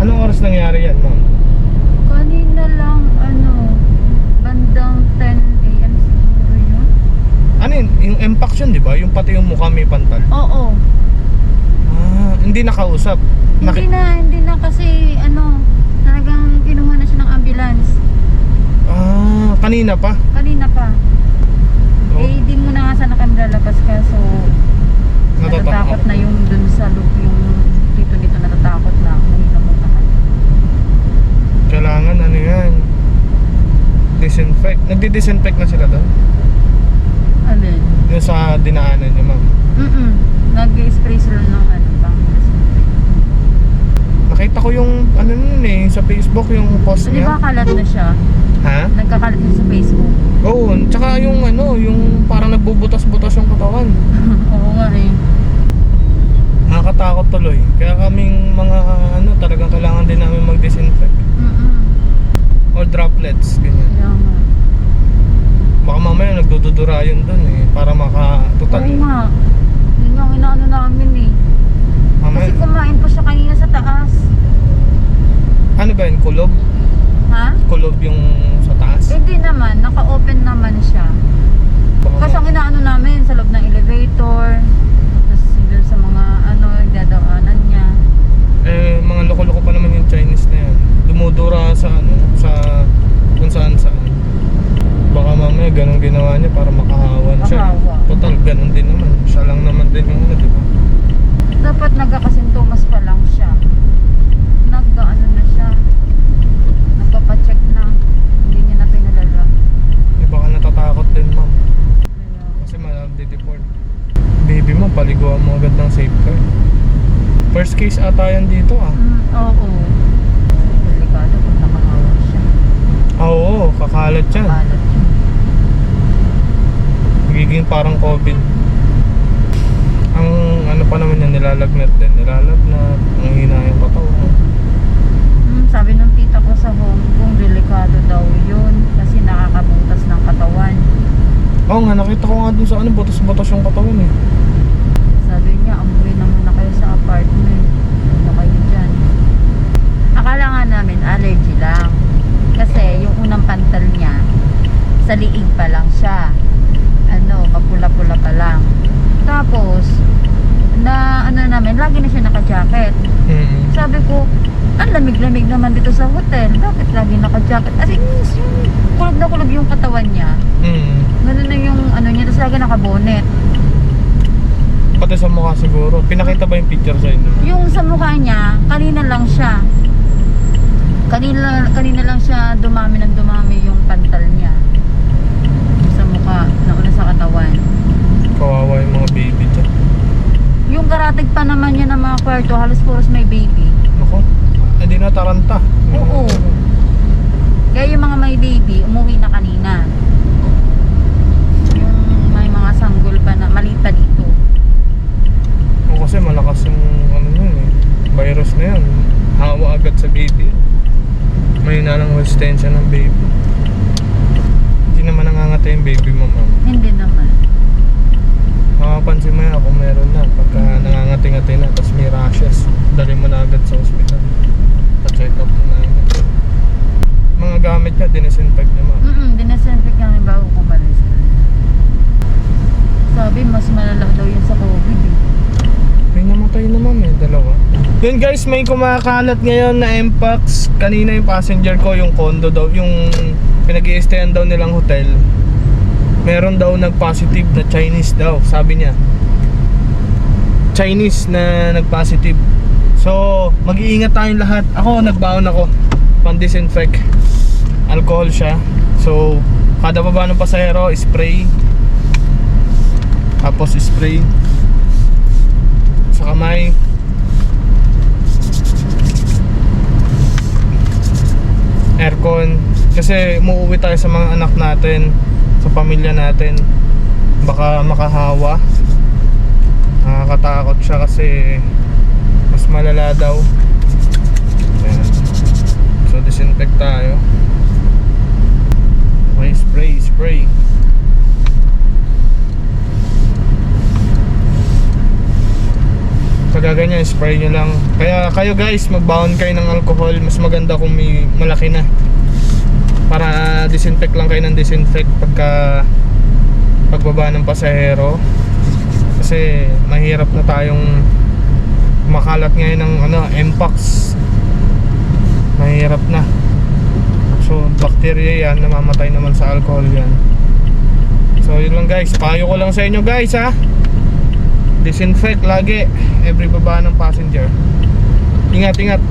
Anong oras nangyari yan, ma'am? Kanina lang, bandang 10 AM siguro yun. Ano yun? Yung impact yun, di ba? Yung pati yung mukha may pantal. Oo. Hindi nakausap. Hindi na kasi, talagang kinuha na siya ng ambulance. Kanina pa? Kanina pa. Oh. Eh, di mo na nga sana kami lalabas ka, so natatakot na yung dun sa loop, yung dito natatakot na umuwi na muna kami. Kailangan ano yan, disinfect. Nagdi-disinfect na sila doon? Alin? Yung sa dinaanan niyo, ma'am? Nag-spray sila ng pang disinfect. Nakita ko yung nun sa Facebook, yung post Di ba niya. kalat na siya? Ha? Nagkakalat na sa Facebook. Oo, tsaka yung yung parang nagbubutas-butas yung katawan. Oo nga eh. Nakakatakot tuloy. Kaya kaming mga talagang kailangan din namin mag-disinfect. Or droplets, ganyan. Kaya nga. Baka mamaya nagdududura yun dun para maka-total. Oo nga. Yun yung inaano namin eh. Mamaya, Kasi kumain pa siya kanina sa taas. ano ba yun? Kulob? Ha? Kulob yung sa taas? Hindi naman. Naka-open naman siya. Baka Kasi ang inaano namin sa loob ng elevator. Tapos dun sa mga dadaanan niya. Mga loko-loko pa naman yung Chinese na yan. Dumudura sa sa kung saan-saan. Baka mamaya ganun ginawa niya para makahawan siya. Makahawa. Total, ganun din naman. Siya lang naman din yung di ba? Dapat nagkakasintomas pa lang siya. Nagkaano na siya. Nagpapacheck na. Hindi niya na pinalala. Baka natatakot din, ma'am. Kaya, Kasi malang-deport. Baby mo, paliguan mo agad ng safeguard. First case ata yan dito oo. Delikado kung nakahawa siya. Oo, kakalat yan. Kalat siya. Magiging parang COVID. Ang pa naman yan, nilalagnat din. Nilalagnat, ang hina yung katawan. Sabi ng tita ko sa Hong Kong, delikado daw yun. Kasi nakakabutas ng katawan. Oo nga, nakita ko nga dun sa butas-butas yung katawan Sabi niya, umuwi na muna kayo sa apartment. Ano kayo dyan? Akala nga namin allergy lang. Kasi yung unang pantal niya, sa liig pa lang siya. Mapula-pula pa lang. Tapos, namin, lagi na siya naka-jacket. Sabi ko, ang lamig-lamig naman dito sa hotel. Bakit lagi naka-jacket? As in, kulog na kulog yung katawan niya. Ganun na yung niya, tapos lagi naka-bonnet. Pati sa mukha siguro. Pinakita ba yung picture sa inyo? Yung sa mukha niya, kanina lang siya. Kanina lang siya dumami yung pantal niya. Sa mukha, nauna sa katawan. Kawawa yung mga baby dyan. Yung karatig pa naman niya ng mga kwarto, halos puros may baby. Ako, hindi na taranta. Oo. Kaya yung mga may baby, umuwi na kanina. Yung may mga sanggol pa na maliit pa dito. O kasi malakas yung virus na yan. Hawa agad sa baby. May nalang resistensya ng baby. Hindi naman nangangatay yung baby mo, ma'am. Hindi naman. Makapansin mo yan kung meron na. Pagka nangangati-ngati na, tapos may rashes, dali mo na agad sa ospital. Pa-check up mo na agad. Mga gamit niya, dinisinfect niya, ma'am. Dinisinfect namin bago kumalis. Sabi, mas malala daw yun sa COVID eh. May namatay na, ma'am dalawa. Yun guys, may kumakalat ngayon na Mpox. Kanina yung passenger ko, yung condo daw, yung pinag-i-stayan daw nilang hotel. Meron daw nag-positive na Chinese daw, sabi niya. Chinese na nag-positive. So, mag-iingat tayong lahat. Ako, nagbaon ako. Pan-disinfect. Alcohol siya. So, kada baba ng pasahero, spray. Tapos spray sa kamay. Aircon. Kasi umuwi tayo sa mga anak natin, sa pamilya natin, baka makahawa. Nakakatakot siya kasi mas malala daw. Ayan. So disinfect tayo. Okay, spray. Pagka ganyan, yan, spray nyo lang. Kaya kayo guys, magbaon kayo ng alcohol. Mas maganda kung may malaki na, para disinfect lang kayo ng disinfect pagbaba ng pasahero. Kasi mahirap na tayong makalat ngayon ng Mpox. Mahirap na. So bacteria yan, namamatay naman sa alcohol yan. So yun lang guys, payo ko lang sa inyo guys ha, disinfect lagi every baba ng passenger. Ingat, ingat.